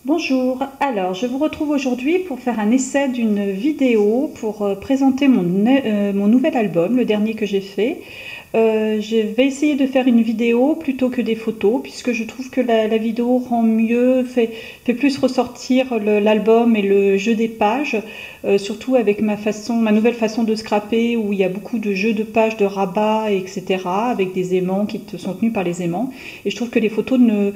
Bonjour, alors je vous retrouve aujourd'hui pour faire un essai d'une vidéo pour présenter mon nouvel album, le dernier que j'ai fait. Je vais essayer de faire une vidéo plutôt que des photos puisque je trouve que la vidéo rend mieux, fait plus ressortir l'album et le jeu des pages, surtout avec ma nouvelle façon de scraper où il y a beaucoup de jeux de pages, de rabat, etc. avec des aimants qui sont tenus par les aimants. Et je trouve que les photos ne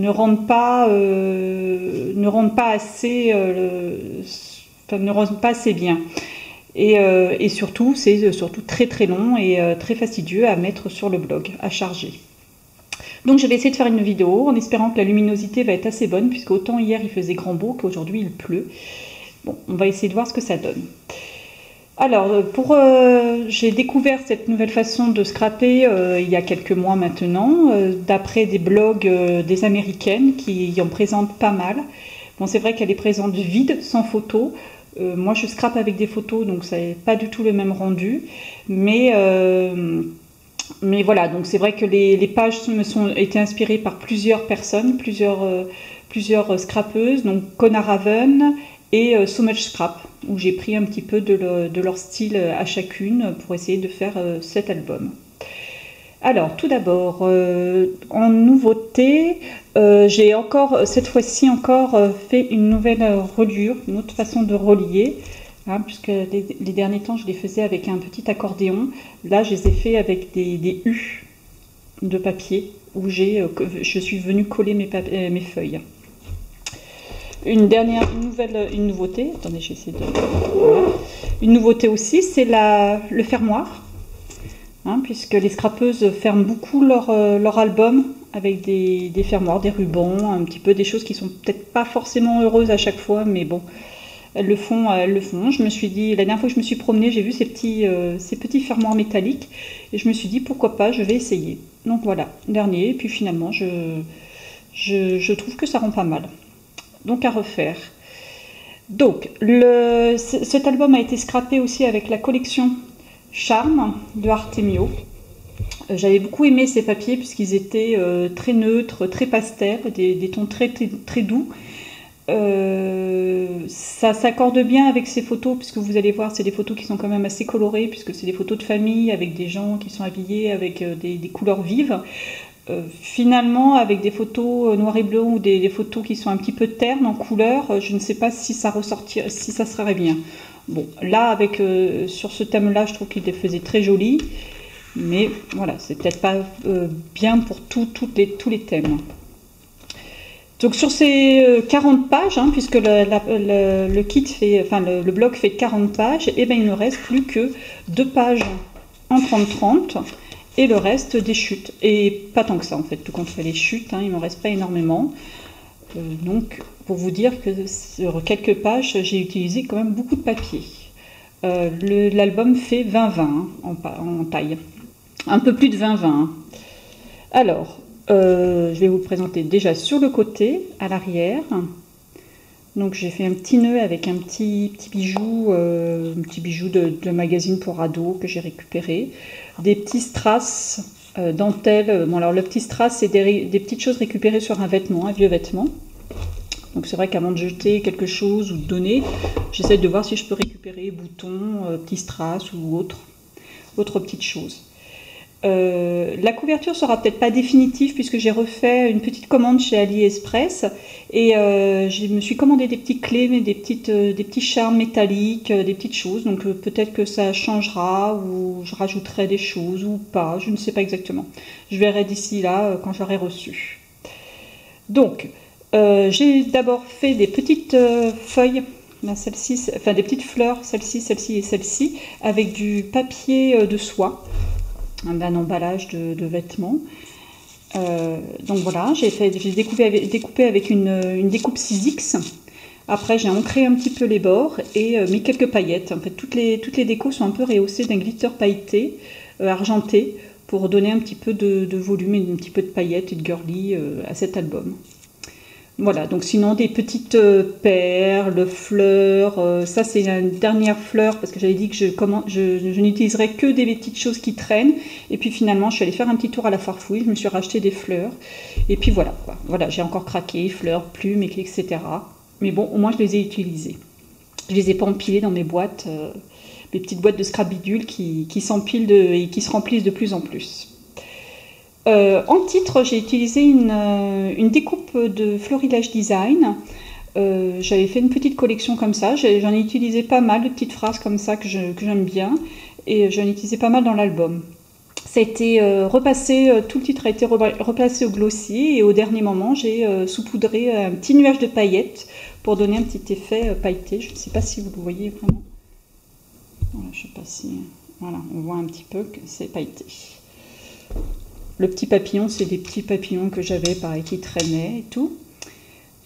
rendent pas assez ne rendent pas assez bien et surtout c'est surtout très très long et très fastidieux à mettre sur le blog, à charger. Donc je vais essayer de faire une vidéo en espérant que la luminosité va être assez bonne, puisque autant hier il faisait grand beau qu'aujourd'hui il pleut. Bon, on va essayer de voir ce que ça donne. Alors, j'ai découvert cette nouvelle façon de scraper il y a quelques mois maintenant, d'après des blogs des américaines qui en présentent pas mal. Bon, c'est vrai qu'elle est présente vide, sans photo. Moi, je scrape avec des photos, donc ça n'est pas du tout le même rendu. Mais voilà, donc c'est vrai que les pages ont été inspirées par plusieurs personnes, plusieurs scrapeuses, donc Connor Raven et So Much Scrap, où j'ai pris un petit peu de leur style à chacune pour essayer de faire cet album. Alors, tout d'abord, en nouveauté, j'ai cette fois-ci encore fait une nouvelle reliure, une autre façon de relier, hein, puisque les derniers temps, je les faisais avec un petit accordéon. Là, je les ai fait avec des U de papier, où je suis venue coller mes feuilles. Une nouveauté, attendez, j'essaie de... Voilà. Une nouveauté aussi, c'est le fermoir, hein, puisque les scrapeuses ferment beaucoup leur album avec des fermoirs, des rubans, un petit peu des choses qui sont peut-être pas forcément heureuses à chaque fois, mais bon, elles le font. Je me suis dit, la dernière fois que je me suis promenée, j'ai vu ces petits fermoirs métalliques, et je me suis dit, pourquoi pas, je vais essayer. Donc voilà, dernier, et puis finalement, je trouve que ça rend pas mal. Donc à refaire. Donc cet album a été scrappé aussi avec la collection Charme de Artemio. J'avais beaucoup aimé ces papiers puisqu'ils étaient très neutres, très pastels, des tons très, très, très doux. Ça s'accorde bien avec ces photos, puisque vous allez voir, c'est des photos qui sont quand même assez colorées, puisque c'est des photos de famille avec des gens qui sont habillés avec des couleurs vives. Finalement, avec des photos noir et blanc ou des photos qui sont un petit peu ternes en couleur, je ne sais pas si ça ressortirait, si ça serait bien. Bon, là, sur ce thème-là, je trouve qu'il les faisait très jolis, mais voilà, c'est peut-être pas bien pour tous les thèmes. Donc sur ces 40 pages, hein, puisque le kit fait, enfin le blog fait 40 pages, et ben il ne reste plus que 2 pages en 30-30. Et le reste des chutes. Et pas tant que ça en fait, tout compte fait les chutes, hein, il ne m'en reste pas énormément. Donc pour vous dire que sur quelques pages, j'ai utilisé quand même beaucoup de papier. L'album fait 20-20 hein, en taille. Un peu plus de 20-20. Hein. Alors, je vais vous le présenter déjà sur le côté, à l'arrière. Donc j'ai fait un petit nœud avec un petit bijou de magazine pour ados que j'ai récupéré. Des petits strass dentelle. Bon alors le petit strass c'est des petites choses récupérées sur un vêtement, un vieux vêtement. Donc c'est vrai qu'avant de jeter quelque chose ou de donner, j'essaie de voir si je peux récupérer boutons, petits strass ou autre petites choses. La couverture sera peut-être pas définitive puisque j'ai refait une petite commande chez AliExpress et je me suis commandé des petites clés, mais des petits charmes métalliques, des petites choses. Donc peut-être que ça changera ou je rajouterai des choses ou pas, je ne sais pas exactement. Je verrai d'ici là quand j'aurai reçu. Donc j'ai d'abord fait des petites feuilles. Celle-ci, enfin des petites fleurs, celle-ci et celle-ci, avec du papier de soie. Un emballage de vêtements. Donc voilà, j'ai découpé avec une découpe 6X. Après, j'ai ancré un petit peu les bords et mis quelques paillettes. En fait, toutes les décos sont un peu rehaussées d'un glitter pailleté, argenté, pour donner un petit peu de volume et un petit peu de paillettes et de girly à cet album. Voilà, donc sinon des petites perles, fleurs, ça c'est une dernière fleur parce que j'avais dit que je n'utiliserais que des petites choses qui traînent. Et puis finalement je suis allée faire un petit tour à la Farfouille, je me suis racheté des fleurs. Et puis voilà, quoi. Voilà, j'ai encore craqué, fleurs, plumes, etc. Mais bon, au moins je les ai utilisées. Je les ai pas empilées dans mes boîtes, mes petites boîtes de scrap bidule qui s'empilent et qui se remplissent de plus en plus. En titre, j'ai utilisé une découpe de Florilège Design. J'avais fait une petite collection comme ça. J'en ai utilisé pas mal de petites phrases comme ça que j'aime bien. Et j'en ai utilisé pas mal dans l'album. Ça a été repassé, tout le titre a été repassé au glossy. Et au dernier moment, j'ai saupoudré un petit nuage de paillettes pour donner un petit effet pailleté. Je ne sais pas si vous le voyez vraiment. Voilà, je sais pas si... Voilà, on voit un petit peu que c'est pailleté. Le petit papillon, c'est des petits papillons que j'avais, pareil, qui traînaient et tout.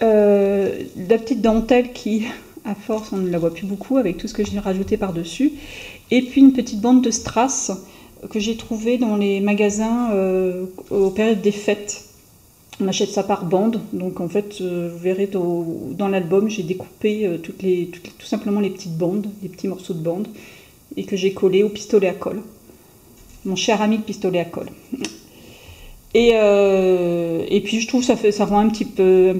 La petite dentelle qui, à force, on ne la voit plus beaucoup avec tout ce que j'ai rajouté par-dessus. Et puis une petite bande de strass que j'ai trouvée dans les magasins aux périodes des fêtes. On achète ça par bande. Donc en fait, vous verrez dans l'album, j'ai découpé tout simplement les petites bandes, les petits morceaux de bande, et que j'ai collé au pistolet à colle. Mon cher ami de pistolet à colle. Et puis je trouve ça rend un petit peu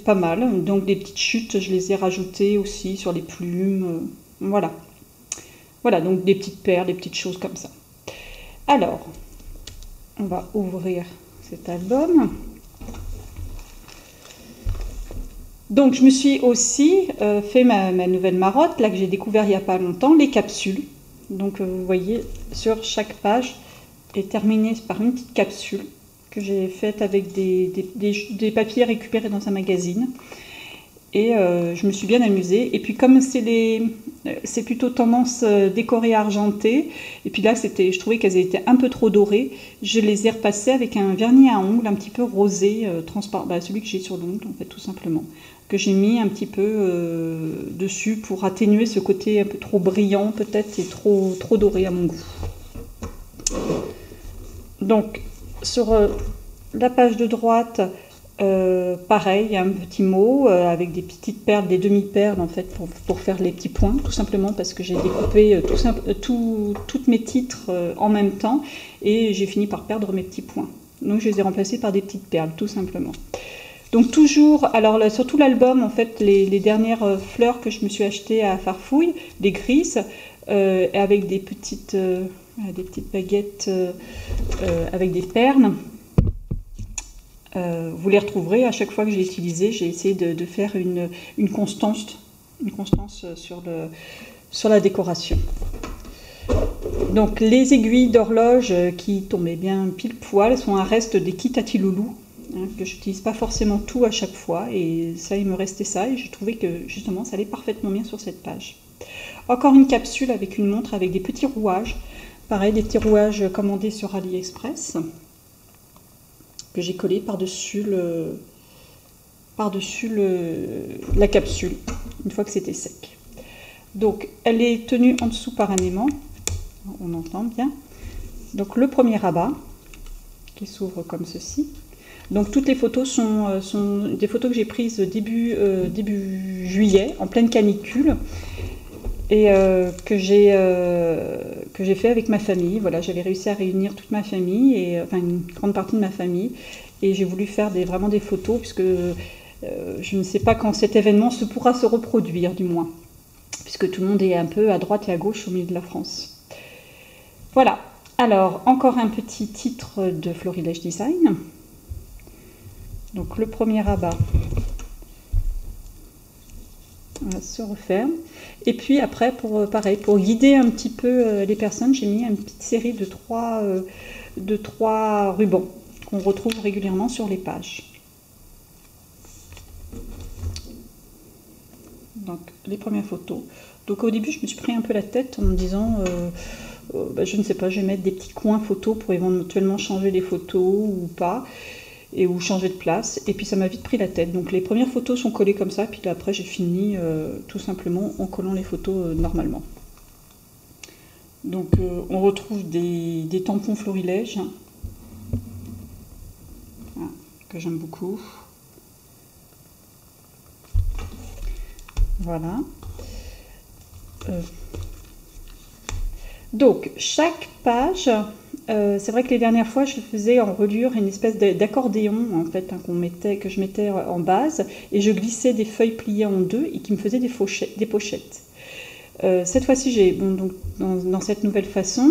pas mal. Donc des petites chutes, je les ai rajoutées aussi sur les plumes. Voilà. Voilà, donc des petites perles, des petites choses comme ça. Alors, on va ouvrir cet album. Donc je me suis aussi fait ma nouvelle marotte, là que j'ai découvert il n'y a pas longtemps, les capsules. Donc vous voyez, sur chaque page est terminée par une petite capsule que j'ai faite avec des papiers récupérés dans un magazine. Et je me suis bien amusée. Et puis comme c'est plutôt tendance décorée argentée, et puis là je trouvais qu'elles étaient un peu trop dorées, je les ai repassées avec un vernis à ongles un petit peu rosé, transparent, celui que j'ai sur l'ongle en fait tout simplement, que j'ai mis un petit peu dessus pour atténuer ce côté un peu trop brillant peut-être et trop doré à mon goût. Donc sur la page de droite, pareil, il y a un petit mot avec des petites perles, des demi-perles en fait pour faire les petits points, tout simplement parce que j'ai découpé tous mes titres en même temps et j'ai fini par perdre mes petits points. Donc je les ai remplacés par des petites perles, tout simplement. Donc toujours, alors là, sur tout l'album, en fait, les dernières fleurs que je me suis achetées à Farfouille, des grises, avec des petites baguettes avec des perles. Vous les retrouverez à chaque fois que j'ai utilisé. J'ai essayé de faire une constance sur la décoration. Donc les aiguilles d'horloge qui tombaient bien pile poil sont un reste des kits à Tiloulou, hein, que je n'utilise pas forcément tout à chaque fois, et ça il me restait ça et j'ai trouvé que justement ça allait parfaitement bien sur cette page. Encore une capsule avec une montre avec des petits rouages, pareil des petits rouages commandés sur AliExpress que j'ai collé par-dessus la capsule une fois que c'était sec. Donc elle est tenue en dessous par un aimant, on entend bien. Donc le premier rabat qui s'ouvre comme ceci. Donc toutes les photos sont des photos que j'ai prises début juillet en pleine canicule et que j'ai fait avec ma famille. Voilà, j'avais réussi à réunir toute ma famille, enfin une grande partie de ma famille, et j'ai voulu faire vraiment des photos puisque je ne sais pas quand cet événement pourra se reproduire, du moins, puisque tout le monde est un peu à droite et à gauche au milieu de la France. Voilà, alors encore un petit titre de Florilège Design. Donc le premier rabat se referme. Et puis après, pareil, pour guider un petit peu les personnes, j'ai mis une petite série de trois rubans qu'on retrouve régulièrement sur les pages. Donc les premières photos. Donc au début, je me suis pris un peu la tête en me disant, je ne sais pas, je vais mettre des petits coins photos pour éventuellement changer les photos ou pas, ou changer de place. Et puis ça m'a vite pris la tête. Donc les premières photos sont collées comme ça, puis là, après j'ai fini tout simplement en collant les photos normalement. Donc on retrouve des tampons florilèges, hein, que j'aime beaucoup. Voilà. Donc, chaque page, c'est vrai que les dernières fois, je faisais en reliure une espèce d'accordéon, en fait, hein, que je mettais en base, et je glissais des feuilles pliées en deux et qui me faisaient des pochettes. Cette fois-ci, donc, dans cette nouvelle façon,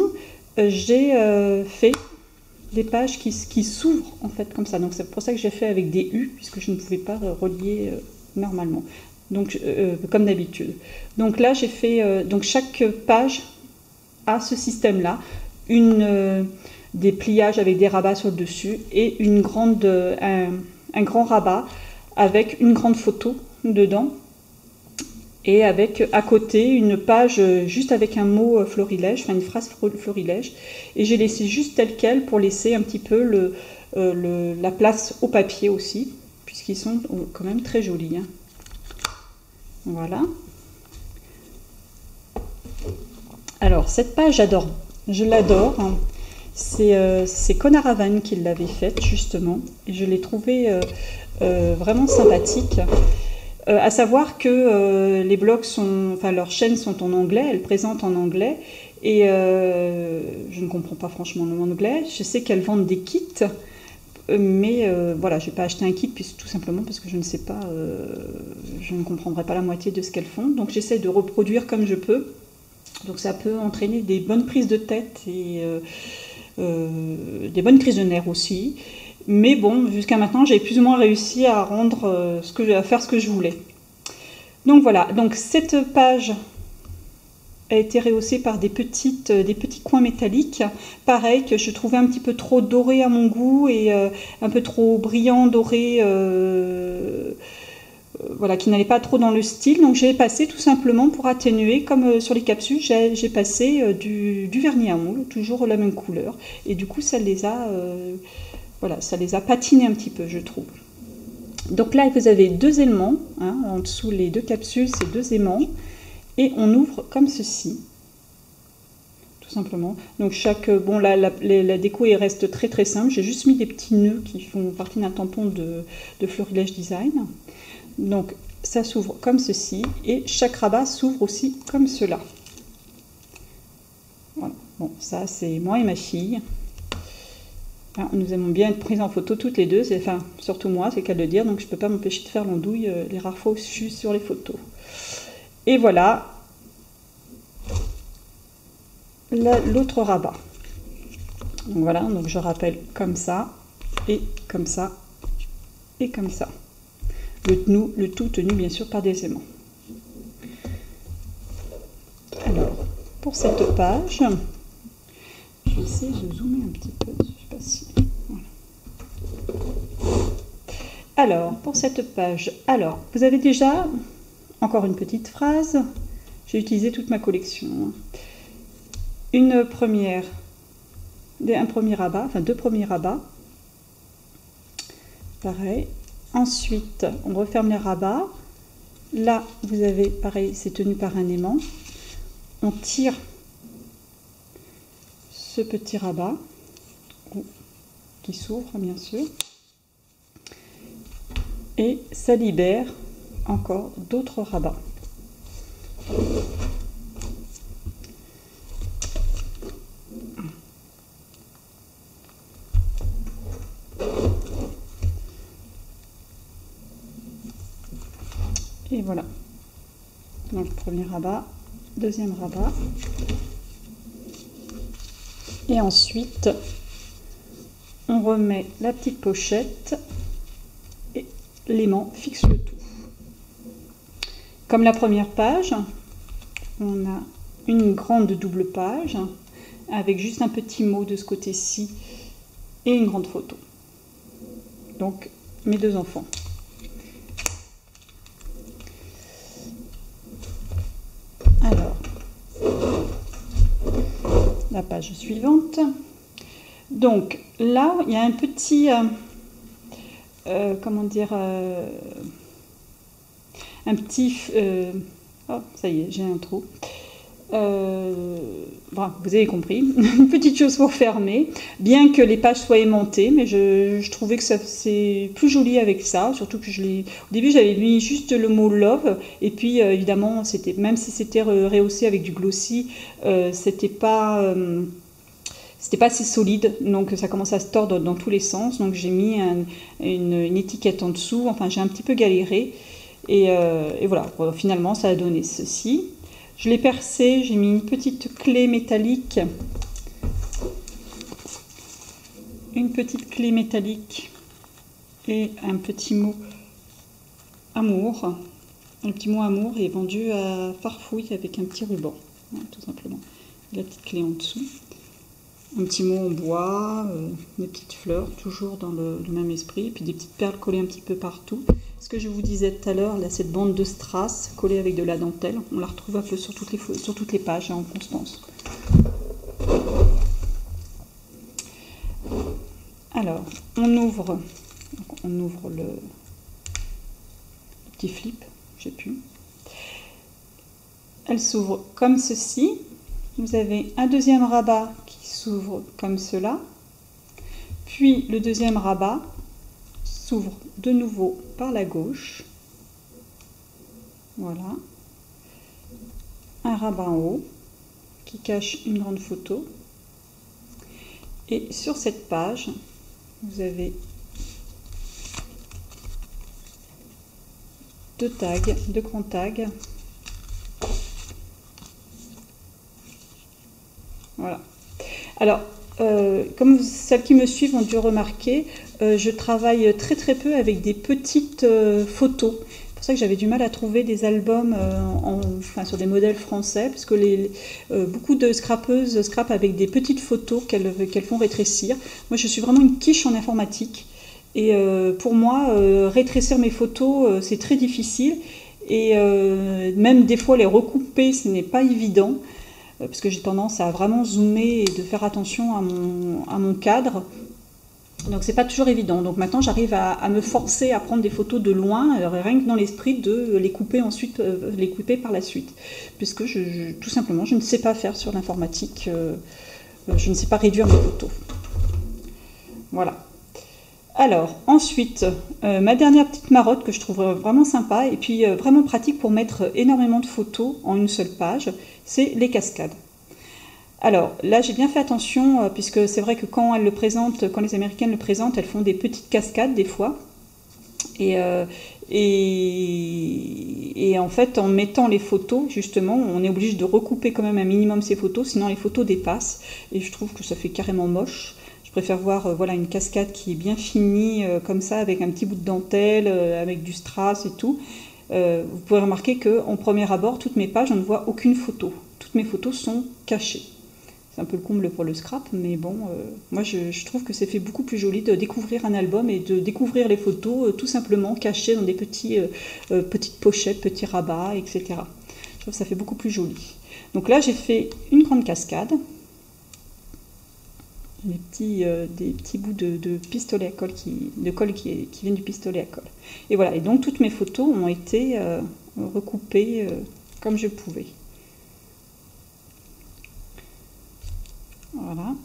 j'ai fait des pages qui s'ouvrent, en fait, comme ça. Donc, c'est pour ça que j'ai fait avec des U, puisque je ne pouvais pas relier normalement. Donc, comme d'habitude. Donc là, j'ai fait... donc, chaque page a ce système-là. Des pliages avec des rabats sur le dessus et un grand rabat avec une grande photo dedans et avec à côté une page juste avec un mot florilège, enfin une phrase florilège, et j'ai laissé juste tel quel pour laisser un petit peu la place au papier aussi, puisqu'ils sont quand même très jolis, hein. Voilà. Alors cette page, je l'adore, hein. C'est Conaravan qui l'avait faite justement, et je l'ai trouvée vraiment sympathique. À savoir que les blogs leurs chaînes sont en anglais, elles présentent en anglais, et je ne comprends pas franchement l'anglais. Je sais qu'elles vendent des kits, mais voilà, je n'ai pas acheté un kit tout simplement parce que je ne sais pas, je ne comprendrai pas la moitié de ce qu'elles font. Donc j'essaie de reproduire comme je peux. Donc ça peut entraîner des bonnes prises de tête et des bonnes crises de nerfs aussi. Mais bon, jusqu'à maintenant, j'ai plus ou moins réussi à à faire ce que je voulais. Donc voilà, donc cette page a été rehaussée par des petits coins métalliques, pareil, que je trouvais un petit peu trop doré à mon goût et un peu trop brillant doré, voilà, qui n'allait pas trop dans le style. Donc j'ai passé tout simplement pour atténuer, comme sur les capsules, j'ai passé du vernis à ongles, toujours la même couleur, et du coup ça les a patinés un petit peu, je trouve. Donc là vous avez deux aimants, hein, en dessous les deux capsules, c'est deux aimants. Et on ouvre comme ceci, tout simplement. Donc la déco reste très très simple. J'ai juste mis des petits nœuds qui font partie d'un tampon de Florilège Design. Donc ça s'ouvre comme ceci et chaque rabat s'ouvre aussi comme cela. Voilà. Bon, ça c'est moi et ma fille. Alors, nous aimons bien être prises en photo toutes les deux. Enfin, surtout moi, c'est qu'à le dire. Donc je ne peux pas m'empêcher de faire l'andouille les rares fois où je suis sur les photos. Et voilà l'autre rabat. Donc voilà, donc je rappelle comme ça, et comme ça, et comme ça. Le tout tenu bien sûr par des aimants. Alors, pour cette page, je vais essayer de zoomer un petit peu, je sais pas si... Voilà. Alors, pour cette page, vous avez déjà... Encore une petite phrase, j'ai utilisé toute ma collection. Un premier rabat, enfin deux premiers rabats. Pareil. Ensuite, on referme les rabats. Là, vous avez, pareil, c'est tenu par un aimant. On tire ce petit rabat, qui s'ouvre bien sûr. Et ça libère encore d'autres rabats. Et voilà. Donc premier rabat, deuxième rabat. Et ensuite, on remet la petite pochette et l'aimant fixe le tout. Comme la première page, on a une grande double page avec juste un petit mot de ce côté-ci et une grande photo. Donc, mes deux enfants. Alors, la page suivante. Donc, là, il y a un petit... comment dire... un petit... oh, ça y est, j'ai un trou. Bon, vous avez compris, une petite chose pour fermer, bien que les pages soient aimantées, mais je trouvais que c'est plus joli avec ça, surtout que au début j'avais mis juste le mot love, et puis évidemment, même si c'était rehaussé avec du glossy, c'était pas assez solide, donc ça commençait à se tordre dans tous les sens, donc j'ai mis une étiquette en dessous, enfin j'ai un petit peu galéré, et voilà, finalement ça a donné ceci. Je l'ai percé, j'ai mis une petite clé métallique. Et un petit mot amour. Le petit mot amour est vendu à Farfouille avec un petit ruban, voilà, tout simplement. La petite clé en dessous. Un petit mot en bois, des petites fleurs, toujours dans le même esprit, et puis des petites perles collées un petit peu partout. Ce que je vous disais tout à l'heure, là, cette bande de strass collée avec de la dentelle, on la retrouve un peu sur toutes les pages, hein, en constance. Alors, on ouvre le petit flip, j'ai pu. Elle s'ouvre comme ceci. Vous avez un deuxième rabat qui s'ouvre comme cela, puis le deuxième rabat s'ouvre de nouveau par la gauche, voilà, un rabat en haut qui cache une grande photo, et sur cette page vous avez deux grands tags. Voilà. Alors, comme celles qui me suivent ont dû remarquer, je travaille très peu avec des petites photos. C'est pour ça que j'avais du mal à trouver des albums sur des modèles français, parce que beaucoup de scrapeuses scrapent avec des petites photos qu'elles font rétrécir. Moi, je suis vraiment une quiche en informatique. Et pour moi, rétrécir mes photos, c'est très difficile. Et même des fois, les recouper, ce n'est pas évident, parce que j'ai tendance à vraiment zoomer et de faire attention à mon cadre. Donc c'est pas toujours évident. Donc maintenant j'arrive à me forcer à prendre des photos de loin, rien que dans l'esprit de les couper ensuite, les couper par la suite. Puisque tout simplement je ne sais pas faire sur l'informatique, je ne sais pas réduire mes photos. Voilà. Alors ensuite, ma dernière petite marotte que je trouve vraiment sympa et puis vraiment pratique pour mettre énormément de photos en une seule page, c'est les cascades. Alors là j'ai bien fait attention puisque c'est vrai que quand les Américaines le présentent, elles font des petites cascades des fois. Et en fait en mettant les photos justement on est obligé de recouper quand même un minimum ces photos, sinon les photos dépassent et je trouve que ça fait carrément moche. Je préfère voir voilà, une cascade qui est bien finie comme ça avec un petit bout de dentelle, avec du strass et tout. Vous pouvez remarquer qu'en premier abord, toutes mes pages, on ne voit aucune photo. Toutes mes photos sont cachées. C'est un peu le comble pour le scrap, mais bon, moi je trouve que c'est fait beaucoup plus joli de découvrir un album et de découvrir les photos tout simplement cachées dans des petites pochettes, petits rabats, etc. Je trouve que ça fait beaucoup plus joli. Donc là j'ai fait une grande cascade. Des petits bouts de pistolet à colle qui viennent du pistolet à colle. Et voilà, et donc toutes mes photos ont été recoupées comme je pouvais. Voilà.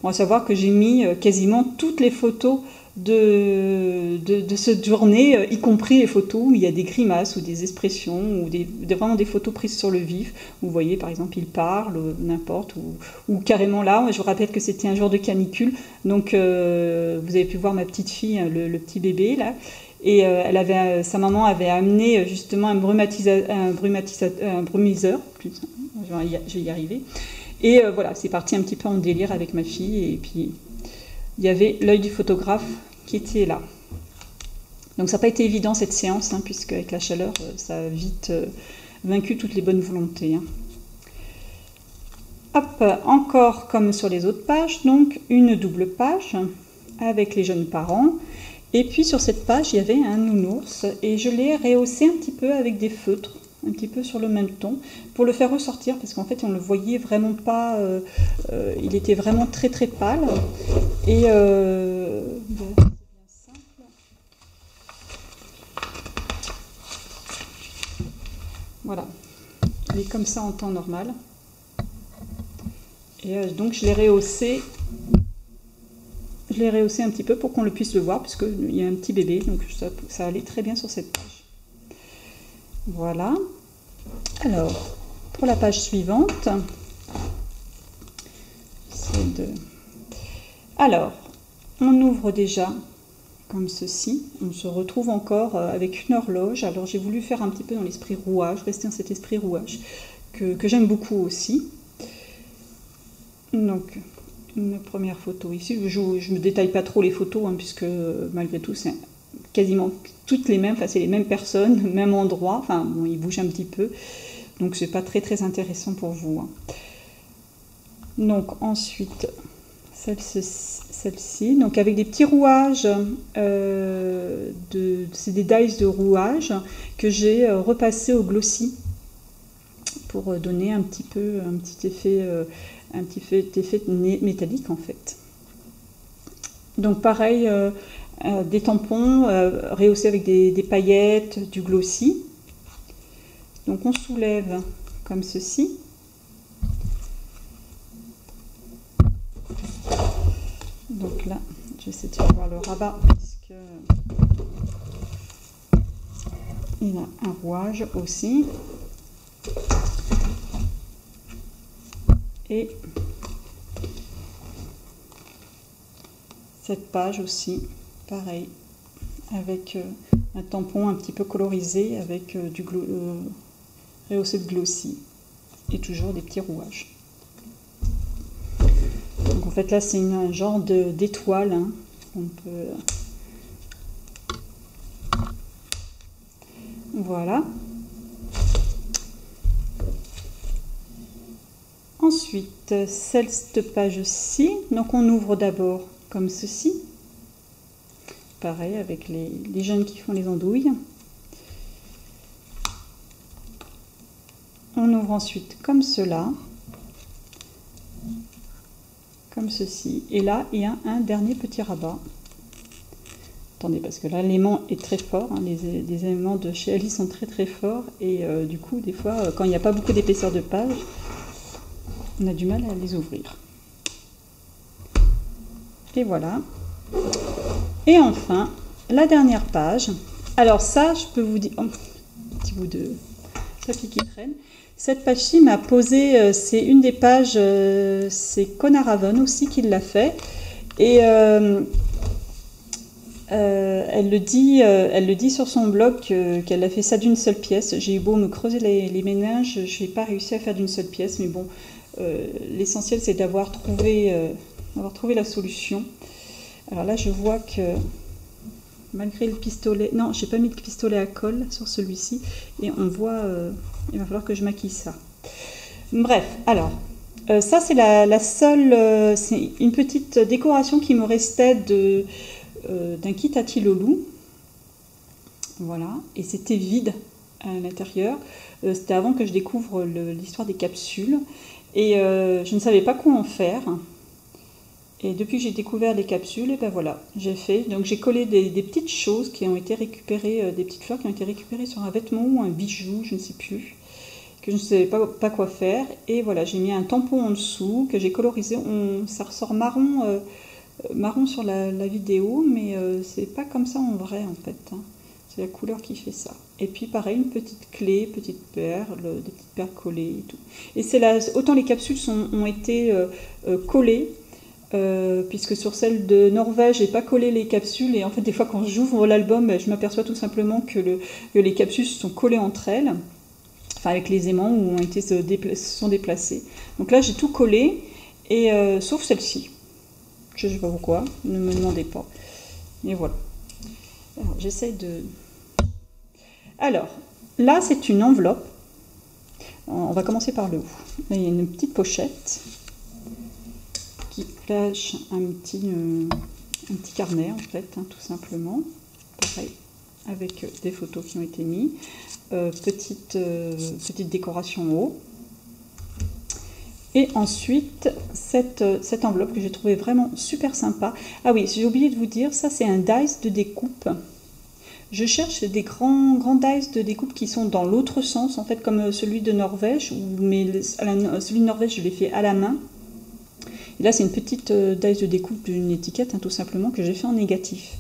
On va savoir que j'ai mis quasiment toutes les photos de cette journée, y compris les photos où il y a des grimaces ou des expressions ou vraiment des photos prises sur le vif. Vous voyez par exemple il parle, n'importe, ou carrément là, je vous rappelle que c'était un jour de canicule, donc vous avez pu voir ma petite fille, le petit bébé là, et sa maman avait amené justement un brumiseur, je vais y arriver. Et voilà, c'est parti un petit peu en délire avec ma fille. Et puis, il y avait l'œil du photographe qui était là. Donc, ça n'a pas été évident cette séance, hein, puisque avec la chaleur, ça a vite vaincu toutes les bonnes volontés. Hein. Hop, encore comme sur les autres pages, donc une double page avec les jeunes parents. Et puis, sur cette page, il y avait un nounours. Et je l'ai rehaussé un petit peu avec des feutres. Un petit peu sur le même ton, pour le faire ressortir, parce qu'en fait on le voyait vraiment pas, il était vraiment très très pâle, et bon, c'est bien simple. Voilà, Elle est comme ça en temps normal. Et donc je l'ai rehaussé. Je l'ai rehaussé un petit peu pour qu'on le puisse le voir, puisqu'il y a un petit bébé, donc ça allait très bien sur cette page. Voilà. Alors, pour la page suivante, c'est de... Alors, on ouvre déjà comme ceci. On se retrouve encore avec une horloge. Alors, j'ai voulu faire un petit peu dans l'esprit rouage, rester dans cet esprit rouage, que j'aime beaucoup aussi. Donc, une première photo ici. Je ne me détaille pas trop les photos, hein, puisque malgré tout, c'est quasiment toutes les mêmes. Enfin, c'est les mêmes personnes, même endroit. Enfin, bon, ils bougent un petit peu. Donc, c'est pas très très intéressant pour vous. Hein. Donc, ensuite, celle-ci. Donc, avec des petits rouages. C'est des dies de rouage que j'ai repassé au glossy pour donner un petit effet... un petit effet métallique en fait. Donc pareil, des tampons rehaussés avec des paillettes, du glossy. Donc on soulève comme ceci. Donc là, je vais essayer de faire voir le rabat puisque il a un rouage aussi. Et cette page aussi, pareil, avec un tampon un petit peu colorisé, avec rehaussé de glossy, et toujours des petits rouages. Donc en fait là c'est un genre d'étoile, hein, on peut... Voilà. Ensuite, cette page-ci, donc on ouvre d'abord comme ceci. Pareil, avec les jeunes qui font les andouilles. On ouvre ensuite comme cela. Comme ceci. Et là, il y a un dernier petit rabat. Attendez, parce que là, l'aimant est très fort. Hein, les aimants de chez Alice sont très très forts. Et du coup, des fois, quand il n'y a pas beaucoup d'épaisseur de page, on a du mal à les ouvrir. Et voilà. Et enfin, la dernière page. Alors ça, je peux vous dire... Oh, un petit bout de papier qui traîne. Cette page-ci m'a posé... c'est une des pages... c'est Connor Raven aussi qui l'a fait. Et elle le dit sur son blog qu'elle a fait ça d'une seule pièce. J'ai eu beau me creuser les méninges, je n'ai pas réussi à faire d'une seule pièce. Mais bon... l'essentiel c'est d'avoir trouvé la solution. Alors là je vois que malgré le pistolet, non j'ai pas mis de pistolet à colle sur celui-ci et on voit il va falloir que je maquille ça. Bref, alors ça c'est la seule, c'est une petite décoration qui me restait d'un kit à Tilolou. Voilà, et c'était vide à l'intérieur. C'était avant que je découvre l'histoire des capsules. Et je ne savais pas quoi en faire. Et depuis que j'ai découvert les capsules, et ben voilà, j'ai fait. Donc j'ai collé des petites choses qui ont été récupérées, des petites fleurs qui ont été récupérées sur un vêtement ou un bijou, je ne sais plus, que je ne savais pas quoi faire. Et voilà, j'ai mis un tampon en dessous que j'ai colorisé. Ça ressort marron, marron sur la vidéo, mais c'est pas comme ça en vrai en fait. Hein. C'est la couleur qui fait ça. Et puis pareil, une petite clé, petite perle, des petites perles collées et tout. Et c'est là, autant les capsules ont été collées, puisque sur celle de Norvège, j'ai pas collé les capsules. Et en fait, des fois, quand j'ouvre l'album, je m'aperçois tout simplement que les capsules sont collées entre elles, enfin avec les aimants où se sont déplacés. Donc là, j'ai tout collé, et sauf celle-ci. Je sais pas pourquoi, ne me demandez pas. Et voilà. Alors, j'essaie de... Alors, là, c'est une enveloppe. On va commencer par le haut. Là, il y a une petite pochette qui cache un petit carnet, en fait, hein, tout simplement. Pareil, avec des photos qui ont été mises. Petite décoration en haut. Et ensuite, cette enveloppe que j'ai trouvée vraiment super sympa. Ah oui, j'ai oublié de vous dire, ça, c'est un dice de découpe. Je cherche des grands dice de découpe qui sont dans l'autre sens, en fait, comme celui de Norvège, mais celui de Norvège, je l'ai fait à la main. Et là, c'est une petite dice de découpe d'une étiquette, hein, tout simplement, que j'ai fait en négatif.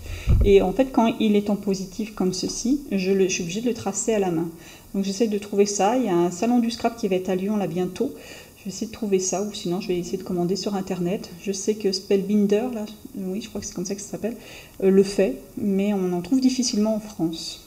Et en fait, quand il est en positif comme ceci, je suis obligée de le tracer à la main. Donc j'essaie de trouver ça. Il y a un salon du scrap qui va être à Lyon là bientôt. Je vais essayer de trouver ça, ou sinon je vais essayer de commander sur internet. Je sais que Spellbinder, là, oui, je crois que c'est comme ça que ça s'appelle, le fait, mais on en trouve difficilement en France.